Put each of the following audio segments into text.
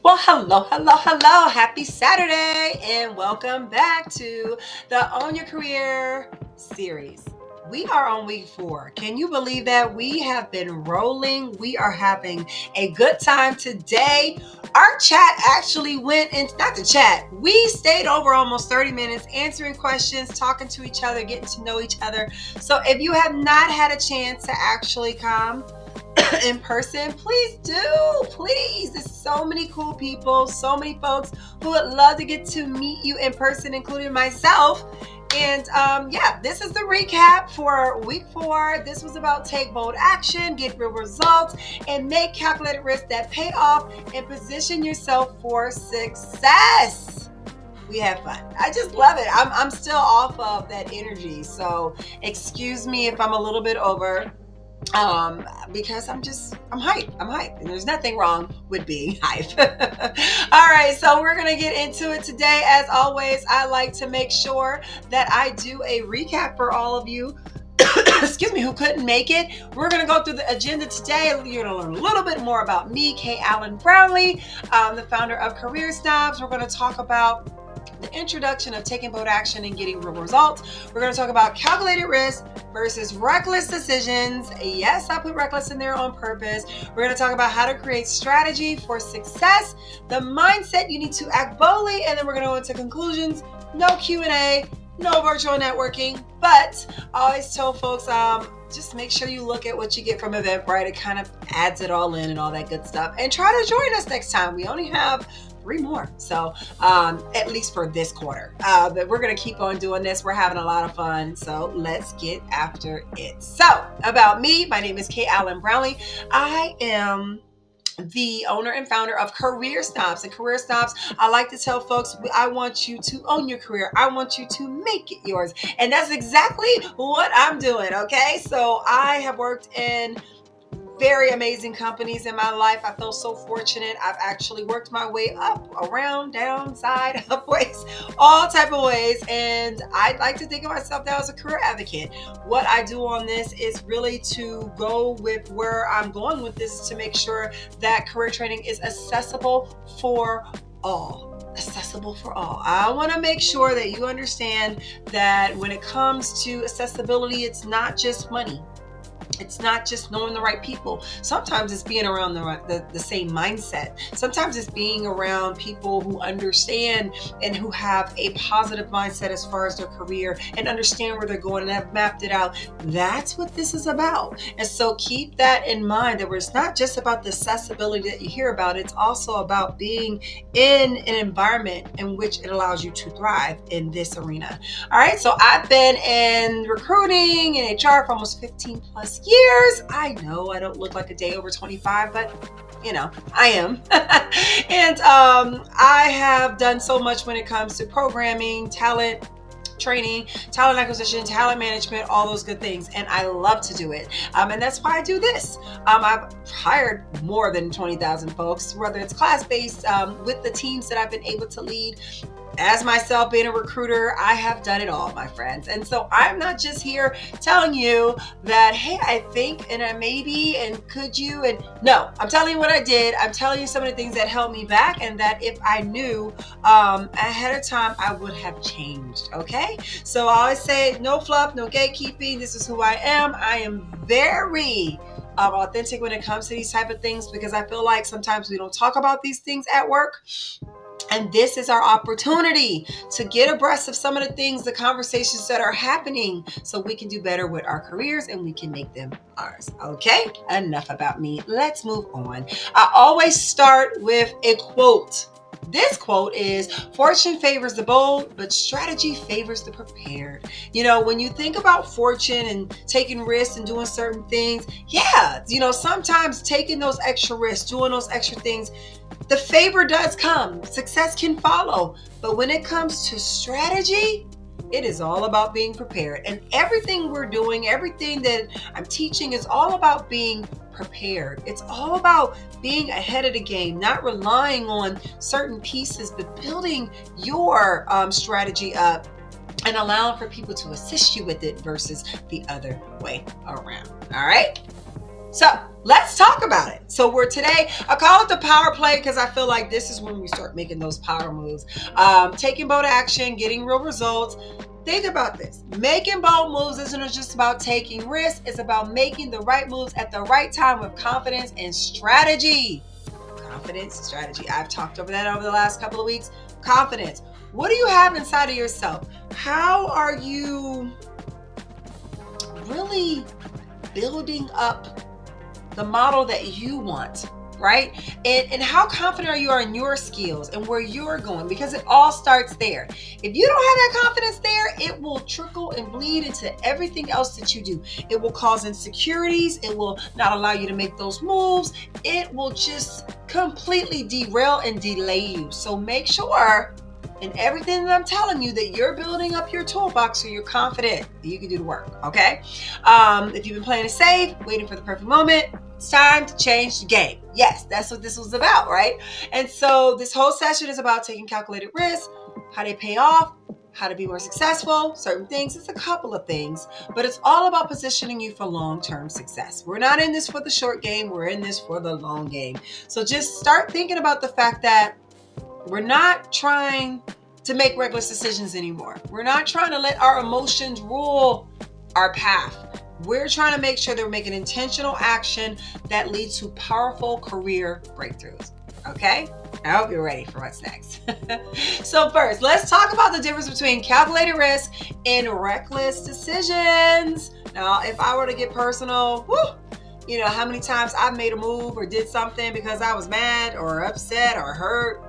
Well, hello. Happy Saturday, and welcome back to the Own Your Career series. We are on week 4. Can you believe that? We have been rolling. We are having a good time today. Our chat actually went in, not the chat, we stayed over almost 30 minutes answering questions, talking to each other, getting to know each other. So if you have not had a chance to actually come, in person, please do. Please. There's so many cool people, so many folks who would love to get to meet you in person, including myself. And this is the recap for week 4. This was about take bold action, get real results, and make calculated risks that pay off and position yourself for success. We had fun. I just love it. I'm still off of that energy. So excuse me if I'm a little bit over, because I'm hyped, and there's nothing wrong with being hyped. All right, so we're gonna get into it today. As always, I like to make sure that I do a recap for all of you excuse me, who couldn't make it. We're going to go through the agenda today. You're going to learn a little bit more about me, Kay Allen Brownlee, the founder of Career Snobs. We're going to talk about the introduction of taking bold action and getting real results. We're going to talk about calculated risk versus reckless decisions. Yes, I put reckless in there on purpose. We're going to talk about how to create strategy for success, the mindset you need to act boldly, and then we're going to go into conclusions. No Q&A, no virtual networking, but I always tell folks, just make sure you look at what you get from Eventbrite. It kind of adds it all in and all that good stuff. And try to join us next time. We only have 3 more. So at least for this quarter. But we're going to keep on doing this. We're having a lot of fun. So let's get after it. So about me, my name is Kay Allen Brownlee. I am the owner and founder of Career Snobs. And Career Snobs, I like to tell folks, I want you to own your career. I want you to make it yours. And that's exactly what I'm doing, okay? So I have worked in very amazing companies in my life. I feel so fortunate. I've actually worked my way up, around, down, side, up ways, all type of ways. And I like to think of myself now as a career advocate. What I do on this is really to go with where I'm going with this, to make sure that career training is accessible for all. Accessible for all. I want to make sure that you understand that when it comes to accessibility, it's not just money. It's not just knowing the right people. Sometimes it's being around the same mindset. Sometimes it's being around people who understand and who have a positive mindset as far as their career and understand where they're going and have mapped it out. That's what this is about. And so keep that in mind, that it's not just about the accessibility that you hear about. It's also about being in an environment in which it allows you to thrive in this arena. All right, so I've been in recruiting and HR for almost 15 plus years. I know I don't look like a day over 25, but I am. And I have done so much when it comes to programming, talent training, talent acquisition, talent management, all those good things. And I love to do it. And that's why I do this. I've hired more than 20,000 folks, whether it's class-based, with the teams that I've been able to lead. As myself being a recruiter, I have done it all, my friends. And so I'm not just here telling you that, hey, I think, and I maybe, and could you, and no, I'm telling you what I did. I'm telling you some of the things that held me back, and that if I knew ahead of time, I would have changed. Okay. So I always say, no fluff, no gatekeeping. This is who I am. I am very authentic when it comes to these type of things, because I feel like sometimes we don't talk about these things at work. And this is our opportunity to get abreast of some of the things, the conversations that are happening, so we can do better with our careers and we can make them ours. Okay, enough about me. Let's move on. I always start with a quote. This quote is, fortune favors the bold, but strategy favors the prepared. When you think about fortune and taking risks and doing certain things, sometimes taking those extra risks, doing those extra things, the favor does come. Success can follow. But when it comes to strategy, it is all about being prepared. And everything we're doing, everything that I'm teaching is all about being prepared. It's all about being ahead of the game, not relying on certain pieces, but building your strategy up and allowing for people to assist you with it versus the other way around. All right. So let's talk about it. So we're today, I call it the power play because I feel like this is when we start making those power moves. Taking bold action, getting real results. Think about this. Making bold moves isn't just about taking risks. It's about making the right moves at the right time with confidence and strategy. Confidence, strategy. I've talked over that over the last couple of weeks. Confidence. What do you have inside of yourself? How are you really building up the model that you want, right? And how confident are you in your skills and where you're going? Because it all starts there. If you don't have that confidence there, it will trickle and bleed into everything else that you do. It will cause insecurities. It will not allow you to make those moves. It will just completely derail and delay you. So make sure in everything that I'm telling you that you're building up your toolbox so you're confident that you can do the work, okay? If you've been playing it safe, waiting for the perfect moment, it's time to change the game. Yes, that's what this was about, right? And so this whole session is about taking calculated risks, how they pay off, how to be more successful, certain things. It's a couple of things, but it's all about positioning you for long-term success. We're not in this for the short game. We're in this for the long game. So just start thinking about the fact that we're not trying to make reckless decisions anymore. We're not trying to let our emotions rule our path. We're trying to make sure that we're making intentional action that leads to powerful career breakthroughs. Okay? I hope you're ready for what's next. So first, let's talk about the difference between calculated risk and reckless decisions. Now, if I were to get personal, you know, how many times I've made a move or did something because I was mad or upset or hurt.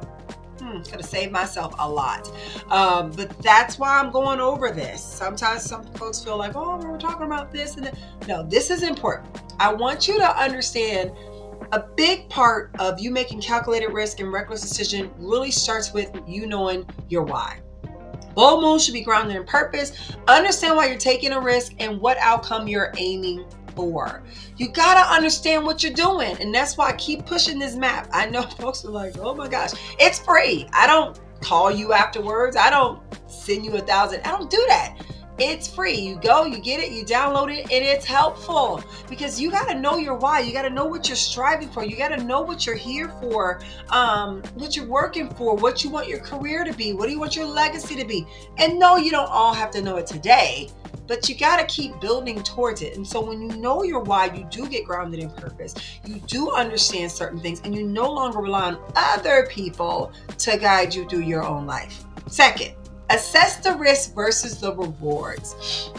Could have saved myself a lot. But that's why I'm going over this. Sometimes some folks feel like, oh, we're talking about this and that. No, this is important. I want you to understand a big part of you making calculated risk and reckless decision really starts with you knowing your why. Bold moves should be grounded in purpose. Understand why you're taking a risk and what outcome you're aiming for. You gotta understand what you're doing, and that's why I keep pushing this map. I know folks are like, oh my gosh, it's free. I don't call you afterwards. I don't send you 1,000. I don't do that. It's free. You go, you get it, you download it, and it's helpful because you got to know your why. You got to know what you're striving for. You got to know what you're here for, what you're working for, what you want your career to be, what do you want your legacy to be. And no, you don't all have to know it today, but you got to keep building towards it. And so when you know your why, you do get grounded in purpose. You do understand certain things, and you no longer rely on other people to guide you through your own life. Second, assess the risk versus the rewards.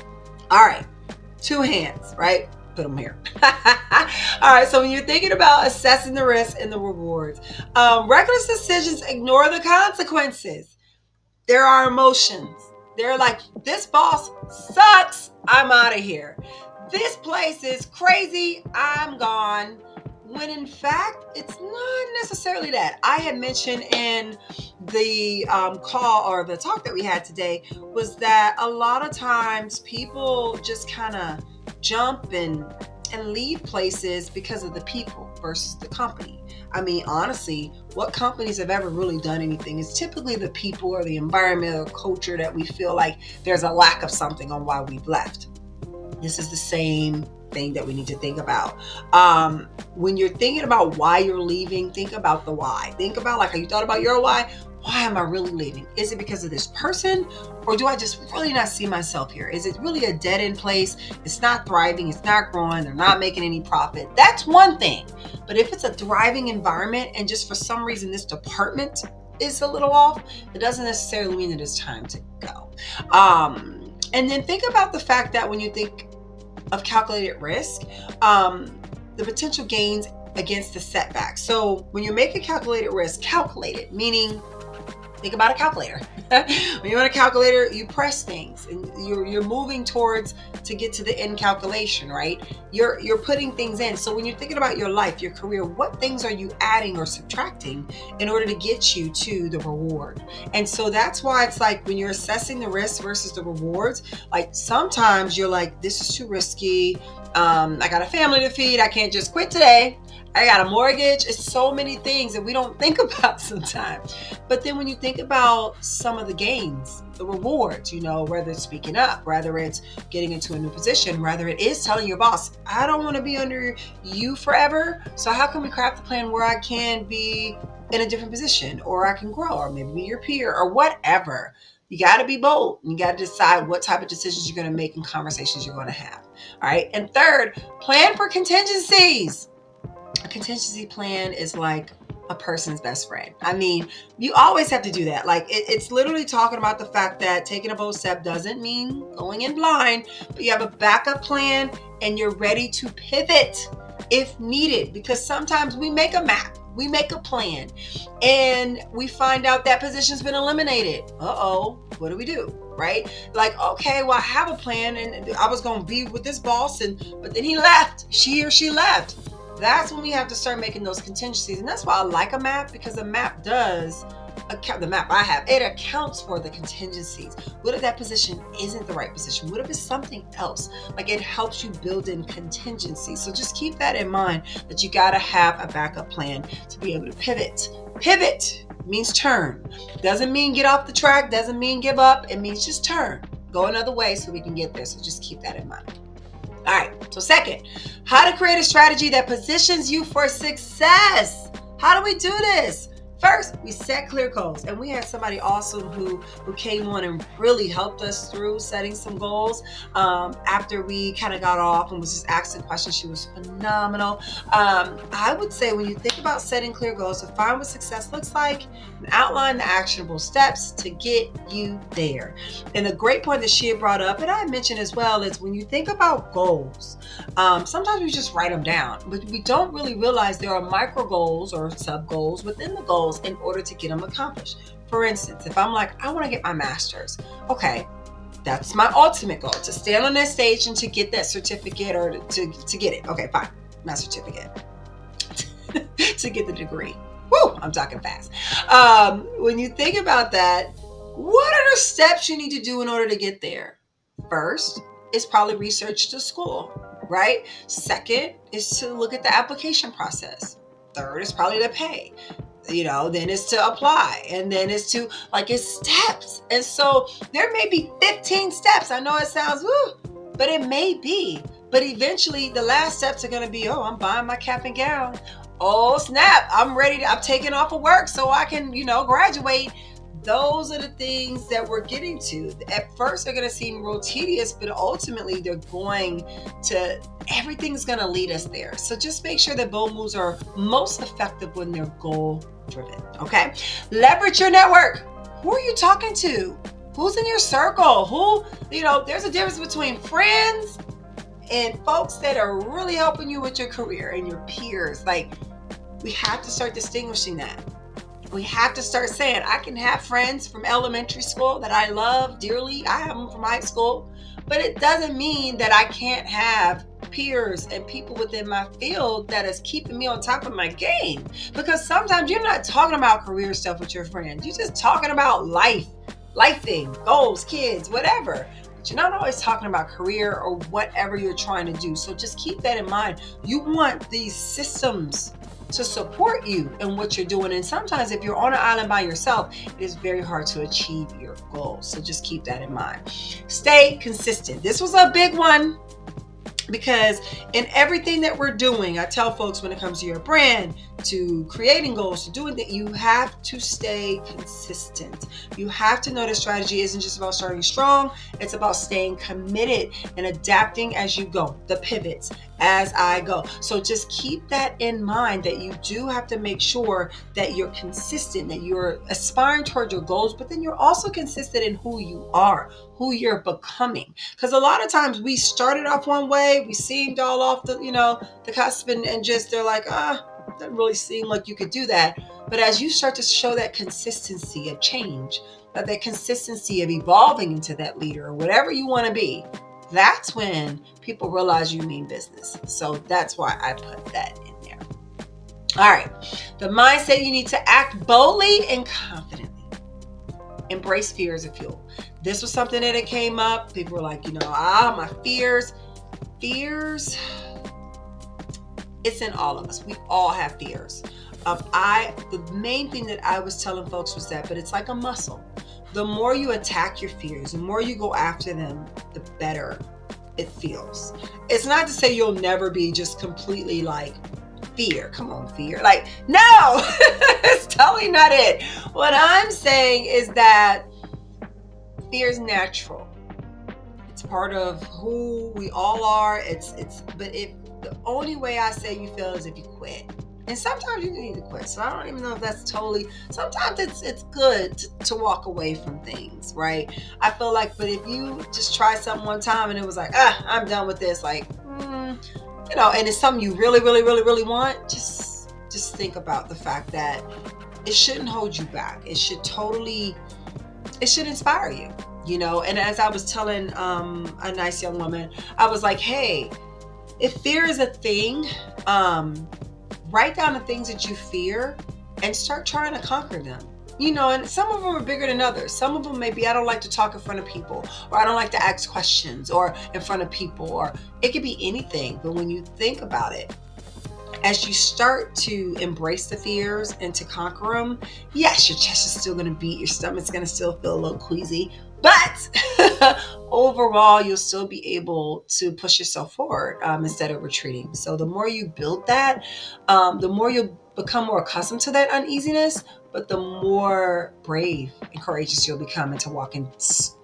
All right, two hands, right? Put them here. All right, so when you're thinking about assessing the risk and the rewards, reckless decisions ignore the consequences. There are emotions. They're like, this boss sucks, I'm out of here. This place is crazy, I'm gone. When in fact, it's not necessarily that. I had mentioned in the call or the talk that we had today was that a lot of times people just kind of jump and leave places because of the people versus the company. I mean, honestly, what companies have ever really done anything is typically the people or the environment or culture that we feel like there's a lack of something on why we've left. This is the same thing that we need to think about. When you're thinking about why you're leaving, think about the why. Think about like, have you thought about your why? Why am I really leaving? Is it because of this person, or do I just really not see myself here? Is it really a dead end place? It's not thriving. It's not growing. They're not making any profit. That's one thing. But if it's a thriving environment and just for some reason this department is a little off, it doesn't necessarily mean that it's time to go. And then think about the fact that when you think of calculated risk, the potential gains against the setbacks. So when you make a calculated risk, calculated, meaning think about a calculator. When you're on a calculator, you press things and you're moving towards to get to the end calculation, right? You're putting things in. So when you're thinking about your life, your career, what things are you adding or subtracting in order to get you to the reward? And so that's why it's like when you're assessing the risks versus the rewards, like sometimes you're like, this is too risky. I got a family to feed. I can't just quit today. I got a mortgage. It's so many things that we don't think about sometimes. But then when you think about some of the gains, the rewards, whether it's speaking up, whether it's getting into a new position, whether it is telling your boss, I don't want to be under you forever. So how can we craft a plan where I can be in a different position, or I can grow, or maybe be your peer, or whatever. You got to be bold. You got to decide what type of decisions you're going to make and conversations you're going to have. All right. And third, plan for contingencies. A contingency plan is like a person's best friend. I mean, you always have to do that. Like it's literally talking about the fact that taking a bold step doesn't mean going in blind, but you have a backup plan and you're ready to pivot if needed, because sometimes we make a map, we make a plan, and we find out that position's been eliminated. What do we do? Right? Like, okay, well, I have a plan and I was going to be with this boss, but then he left, she or she left. That's when we have to start making those contingencies. And that's why I like a map, because a map does account, the map I have, it accounts for the contingencies. What if that position isn't the right position? What if it's something else? Like, it helps you build in contingencies. So just keep that in mind, that you got to have a backup plan to be able to pivot. Pivot means turn. Doesn't mean get off the track, doesn't mean give up. It means just turn, go another way so we can get there. So just keep that in mind. All right, so second, how to create a strategy that positions you for success. How do we do this? First, we set clear goals, and we had somebody awesome who came on and really helped us through setting some goals after we kind of got off and was just asking questions. She was phenomenal. I would say when you think about setting clear goals, define what success looks like and outline the actionable steps to get you there. And the great point that she had brought up, and I mentioned as well, is when you think about goals, sometimes we just write them down, but we don't really realize there are micro goals or sub goals within the goals in order to get them accomplished. For instance, if I'm like, I want to get my master's, okay, that's my ultimate goal, to stand on that stage and to get that certificate, or to get it. Okay, fine, not certificate, to get the degree. Woo, I'm talking fast. When you think about that, what are the steps you need to do in order to get there? First is probably research the school, right? Second is to look at the application process. Third is probably to pay. Then it's to apply, and then it's to, like, it's steps. And so there may be 15 steps. I know it sounds but it may be. But eventually the last steps are going to be, I'm buying my cap and gown. Oh snap, I'm taking off of work so I can, graduate. Those are the things that we're getting to. At first, they're going to seem real tedious, but ultimately everything's going to lead us there. So just make sure that bold moves are most effective when they're goal driven. Okay. Leverage your network. Who are you talking to? Who's in your circle? There's a difference between friends and folks that are really helping you with your career, and your peers. Like, we have to start distinguishing that. We have to start saying, I can have friends from elementary school that I love dearly. I have them from high school, but it doesn't mean that I can't have peers and people within my field that is keeping me on top of my game. Because sometimes you're not talking about career stuff with your friends. You're just talking about life things, goals, kids, whatever. But you're not always talking about career or whatever you're trying to do. So just keep that in mind. You want these systems to support you in what you're doing. And sometimes if you're on an island by yourself, it is very hard to achieve your goals. So just keep that in mind. Stay consistent. This was a big one, because in everything that we're doing, I tell folks, when it comes to your brand, to creating goals, to doing that, you have to stay consistent. You have to know the strategy isn't just about starting strong. It's about staying committed and adapting as you go, the pivots as I go. So just keep that in mind, that you do have to make sure that you're consistent, that you're aspiring toward your goals, but then you're also consistent in who you are, who you're becoming. Because a lot of times we started off one way, we seemed all off the cusp, and just, they're like, doesn't really seem like you could do that. But as you start to show that consistency of change, that consistency of evolving into that leader or whatever you want to be, that's when people realize you mean business. So that's why I put that in there. All right. The mindset: you need to act boldly and confidently. Embrace fear as a fuel. This was something that it came up. People were like, my fears. Fears, It's in all of us. We all have fears. The main thing that I was telling folks was that, but it's like a muscle. The more you attack your fears, the more you go after them, the better it feels. It's not to say you'll never be just completely like fear. Come on, fear. Like, no, it's totally not it. What I'm saying is that fear is natural. It's part of who we all are. But if the only way I say you feel is if you quit. And sometimes you need to quit. So I don't even know if that's totally, sometimes it's good to walk away from things, right? I feel like, but if you just try something one time and it was like, I'm done with this, like, and it's something you really, really, really, really want, just think about the fact that it shouldn't hold you back. It should inspire you, And as I was telling a nice young woman, I was like, hey, if fear is a thing, write down the things that you fear and start trying to conquer them. And some of them are bigger than others. Some of them may be, I don't like to talk in front of people, or I don't like to ask questions or in front of people, or it could be anything. But when you think about it, as you start to embrace the fears and to conquer them, yes, your chest is still going to beat, your stomach's going to still feel a little queasy, but overall, you'll still be able to push yourself forward instead of retreating. So the more you build that, the more you'll become more accustomed to that uneasiness, but the more brave and courageous you'll become into walking face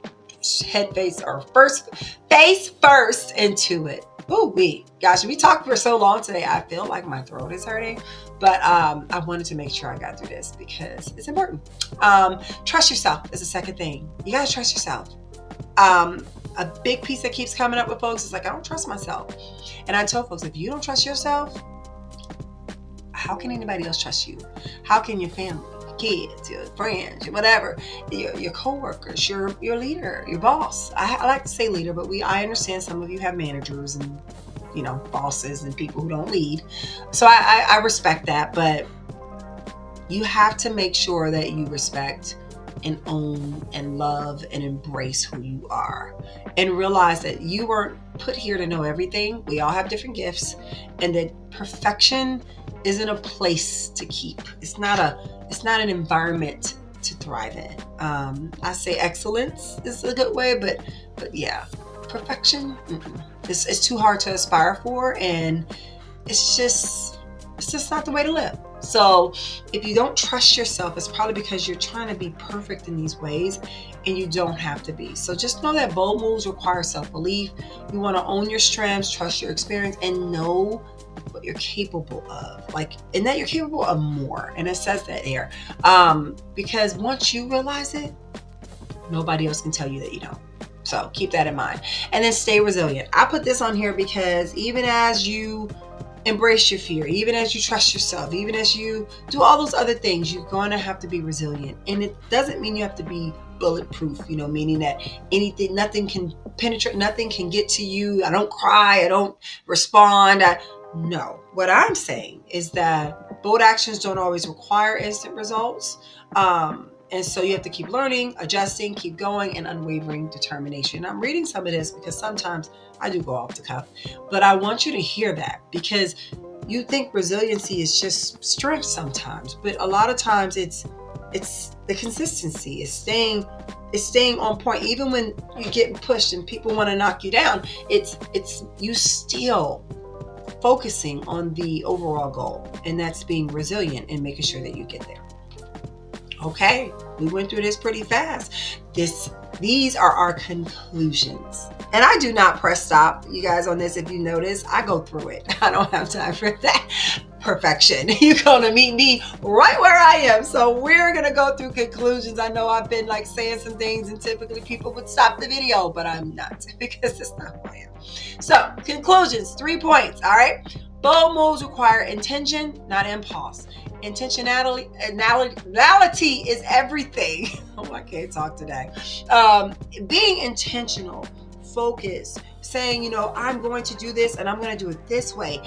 first into it. Oh, gosh, we talked for so long today. I feel like my throat is hurting, but I wanted to make sure I got through this because it's important. Trust yourself is the second thing. You got to trust yourself. A big piece that keeps coming up with folks is like, I don't trust myself. And I tell folks, if you don't trust yourself, how can anybody else trust you? How can your family, your kids, your friends, whatever, your coworkers, your leader, your boss? I like to say leader, but I understand some of you have managers and bosses and people who don't lead. So I respect that, but you have to make sure that you respect and own and love and embrace who you are, and realize that you weren't put here to know everything. We all have different gifts, and that perfection isn't a place to keep. It's not an environment to thrive in. I say excellence is a good way, but yeah, perfection, it's too hard to aspire for, and it's just not the way to live. So if you don't trust yourself, it's probably because you're trying to be perfect in these ways, and you don't have to be. So just know that bold moves require self-belief. You want to own your strengths, trust your experience, and know what you're capable of. And that you're capable of more. And it says that there. Because once you realize it, nobody else can tell you that you don't. So keep that in mind. And then stay resilient. I put this on here because even as you embrace your fear, even as you trust yourself, even as you do all those other things, you're going to have to be resilient. And it doesn't mean you have to be bulletproof, meaning that nothing can penetrate, nothing can get to you. I don't cry, I don't respond. No, what I'm saying is that bold actions don't always require instant results. And so you have to keep learning, adjusting, keep going, and unwavering determination. I'm reading some of this because sometimes I do go off the cuff, but I want you to hear that, because you think resiliency is just strength sometimes, but a lot of times it's the consistency, it's staying on point. Even when you're getting pushed and people want to knock you down, it's you still focusing on the overall goal, and that's being resilient and making sure that you get there. Okay, we went through this pretty fast. These are our conclusions. And I do not press stop, you guys, on this. If you notice, I go through it. I don't have time for that perfection. You're going to meet me right where I am. So we're going to go through conclusions. I know I've been saying some things, and typically people would stop the video, but I'm not, because it's not who I am. So conclusions, 3 points. All right. Bold moves require intention, not impulse. Intentionality is everything. Oh, I can't talk today. Being intentional, focus, saying, I'm going to do this and I'm going to do it this way.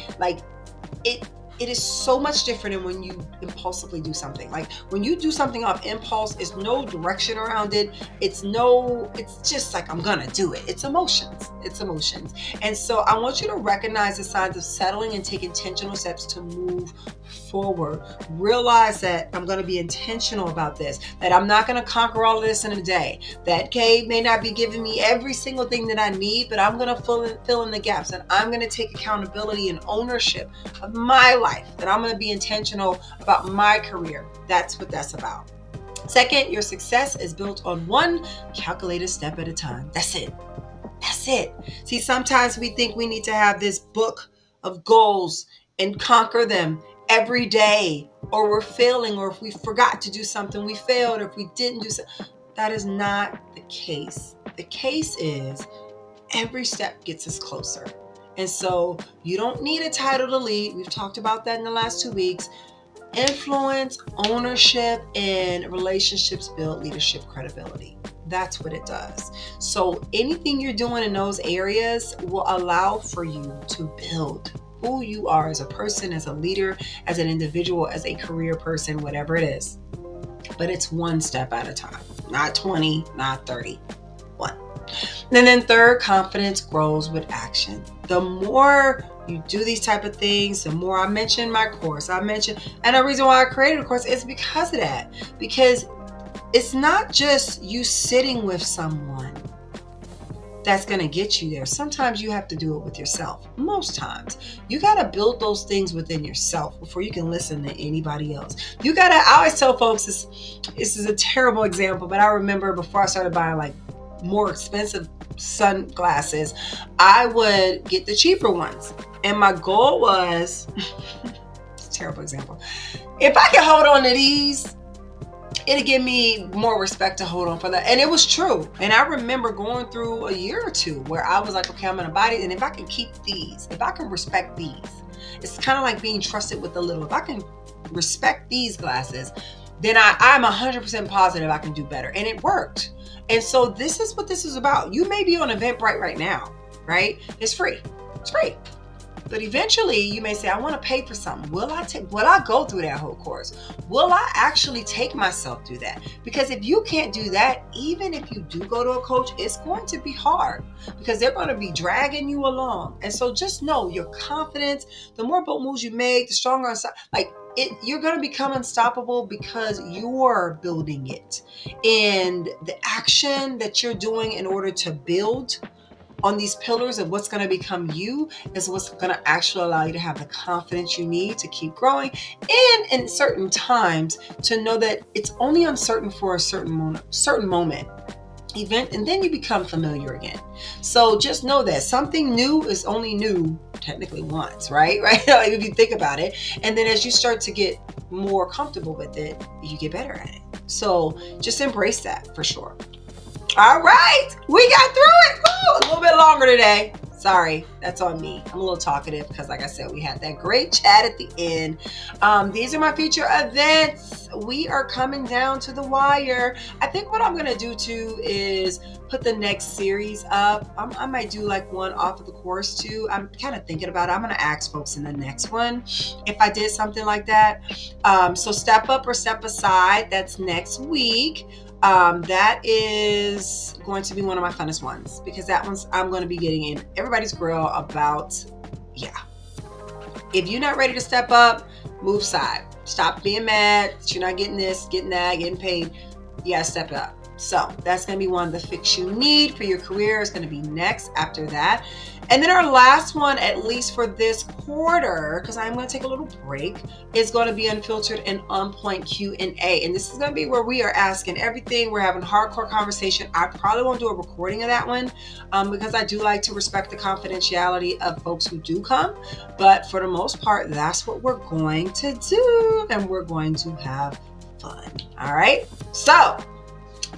it is so much different than when you impulsively do something. Like when you do something off impulse, it's no direction around it. It's just like, I'm gonna do it. It's emotions. It's emotions. And so I want you to recognize the signs of settling and take intentional steps to move forward. Realize that I'm going to be intentional about this, that I'm not going to conquer all of this in a day. That cave may not be giving me every single thing that I need, but I'm going to fill in the gaps, and I'm going to take accountability and ownership of my life, that I'm going to be intentional about my career. That's what that's about. Second, your success is built on one calculated step at a time. That's it. That's it. See, sometimes we think we need to have this book of goals and conquer them every day, or we're failing, or if we forgot to do something, we failed, or if we didn't do something. That is not the case. The case is every step gets us closer. And so you don't need a title to lead. We've talked about that in the last 2 weeks. Influence, ownership, and relationships build leadership credibility. That's what it does. So anything you're doing in those areas will allow for you to build who you are as a person, as a leader, as an individual, as a career person, whatever it is. But it's one step at a time, not 20, not 30. One. And then third, confidence grows with action. The more you do these type of things, the more. I mentioned my course. And the reason why I created a course is because of that. Because it's not just you sitting with someone that's going to get you there. Sometimes you have to do it with yourself. Most times you got to build those things within yourself before you can listen to anybody else. I always tell folks this is a terrible example, but I remember before I started buying like more expensive sunglasses, I would get the cheaper ones. And my goal was, it's a terrible example, if I could hold on to these, it'd give me more respect to hold on for that. And it was true. And I remember going through a year or two where I was like, okay, I'm gonna buy these. And if I can keep these, if I can respect these, it's kind of like being trusted with the little. If I can respect these glasses, then I'm 100% positive I can do better. And it worked. And so this is what this is about. You may be on Eventbrite right now, right? It's free. It's free. But eventually you may say, I want to pay for something. Will I go through that whole course? Will I actually take myself through that? Because if you can't do that, even if you do go to a coach, it's going to be hard because they're going to be dragging you along. And so just know your confidence, the more bold moves you make, the stronger, you're going to become unstoppable because you're building it. And the action that you're doing in order to build on these pillars of what's going to become you is what's going to actually allow you to have the confidence you need to keep growing, and in certain times to know that it's only uncertain for a certain moment event, and then you become familiar again. So just know that something new is only new technically once, right? Like if you think about it, and then as you start to get more comfortable with it, you get better at it. So just embrace that for sure. All right, we got through it. Woo, a little bit longer today. Sorry, that's on me. I'm a little talkative because, like I said, we had that great chat at the end. These are my future events. We are coming down to the wire. I think what I'm going to do too is put the next series up. I might do like one off of the course too. I'm kind of thinking about it. I'm going to ask folks in the next one if I did something like that. So step up or step aside. That's next week. That is going to be one of my funnest ones because that one's I'm going to be getting in everybody's grill about, if you're not ready to step up, move side. Stop being mad that you're not getting this, getting that, getting paid. Yeah, step up. So that's going to be one of the fix you need for your career. Is going to be next after that. And then our last one, at least for this quarter, because I'm going to take a little break, is going to be Unfiltered and On Point Q&A. And this is going to be where we are asking everything. We're having hardcore conversation. I probably won't do a recording of that one because I do like to respect the confidentiality of folks who do come. But for the most part, that's what we're going to do. And we're going to have fun. All right. So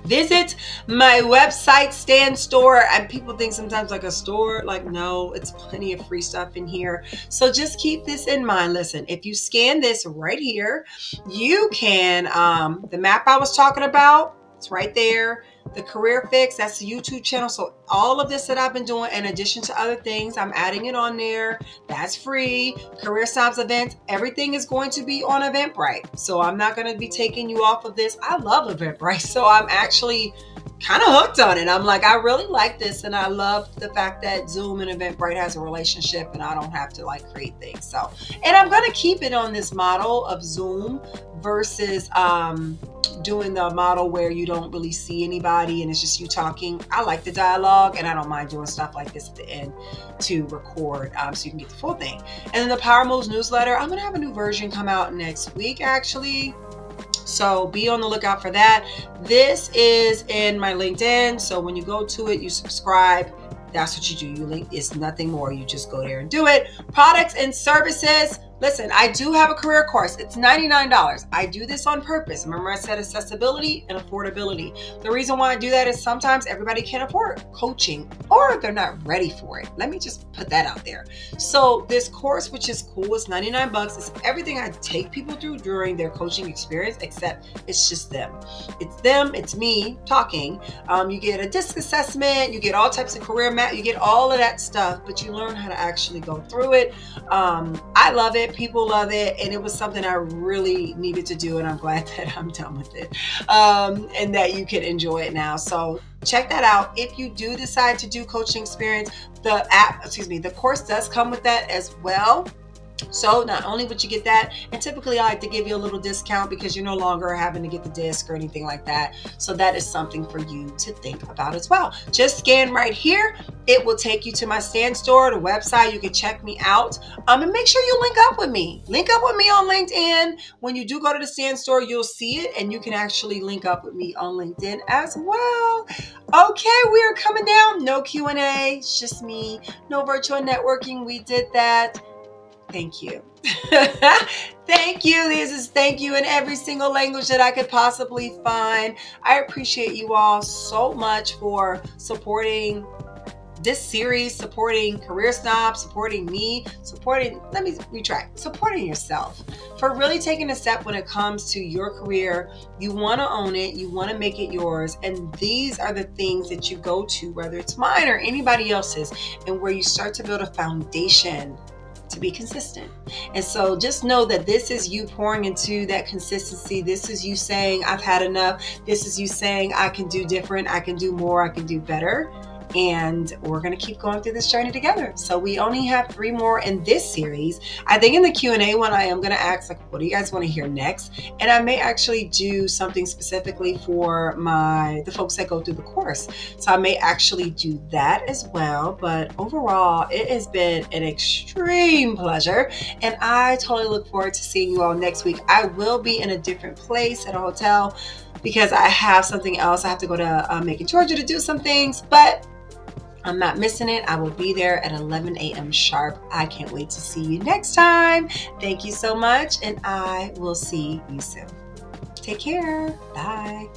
visit my website, Stan Store. And people think sometimes like a store, like no, it's plenty of free stuff in here. So just keep this in mind. Listen, if you scan this right here, you can, the map I was talking about, it's right there. The Career Fix, that's the YouTube channel. So all of this that I've been doing, in addition to other things, I'm adding it on there. That's free. Career Snobs events, everything is going to be on Eventbrite. So I'm not going to be taking you off of this. I love Eventbrite. So I'm actually kind of hooked on it. I'm like, I really like this, and I love the fact that Zoom and Eventbrite has a relationship, and I don't have to like create things. So, and I'm going to keep it on this model of Zoom versus doing the model where you don't really see anybody and it's just you talking. I like the dialogue, and I don't mind doing stuff like this at the end to record, so you can get the full thing. And then the Power Moves newsletter, I'm going to have a new version come out next week, actually. So be on the lookout for that. This is in my LinkedIn. So when you go to it, you subscribe. That's what you do. You link, it's nothing more. You just go there and do it. Products and services. Listen, I do have a career course. It's $99. I do this on purpose. Remember I said accessibility and affordability. The reason why I do that is sometimes everybody can't afford coaching or they're not ready for it. Let me just put that out there. So this course, which is cool, is $99. It's everything I take people through during their coaching experience, except it's just them. It's them, it's me talking. You get a DISC assessment, you get all types of career map, you get all of that stuff, but you learn how to actually go through it. I love it. People love it, and it was something I really needed to do, and I'm glad that I'm done with it, and that you can enjoy it now. So check that out. If you do decide to do coaching experience, the course does come with that as well. So not only would you get that, and typically I like to give you a little discount because you're no longer having to get the disc or anything like that. So that is something for you to think about as well. Just scan right here. It will take you to my Stand Store, the website. You can check me out. And make sure you link up with me. Link up with me on LinkedIn. When you do go to the Stand Store, you'll see it, and you can actually link up with me on LinkedIn as well. Okay, we are coming down. No Q&A. It's just me. No virtual networking. We did that. Thank you. Thank you. This is thank you in every single language that I could possibly find. I appreciate you all so much for supporting this series, supporting Career Snobs, supporting me, supporting yourself, for really taking a step when it comes to your career. You want to own it, you want to make it yours, and these are the things that you go to, whether it's mine or anybody else's, and where you start to build a foundation to be consistent. And so just know that this is you pouring into that consistency. This is you saying, I've had enough. This is you saying, I can do different. I can do more. I can do better. And we're going to keep going through this journey together. So we only have 3 more in this series. I think in the Q&A one, I am going to ask, like, what do you guys want to hear next? And I may actually do something specifically for the folks that go through the course. So I may actually do that as well. But overall, it has been an extreme pleasure. And I totally look forward to seeing you all next week. I will be in a different place at a hotel because I have something else. I have to go to Macon, Georgia to do some things, but I'm not missing it. I will be there at 11 a.m. sharp. I can't wait to see you next time. Thank you so much, and I will see you soon. Take care. Bye.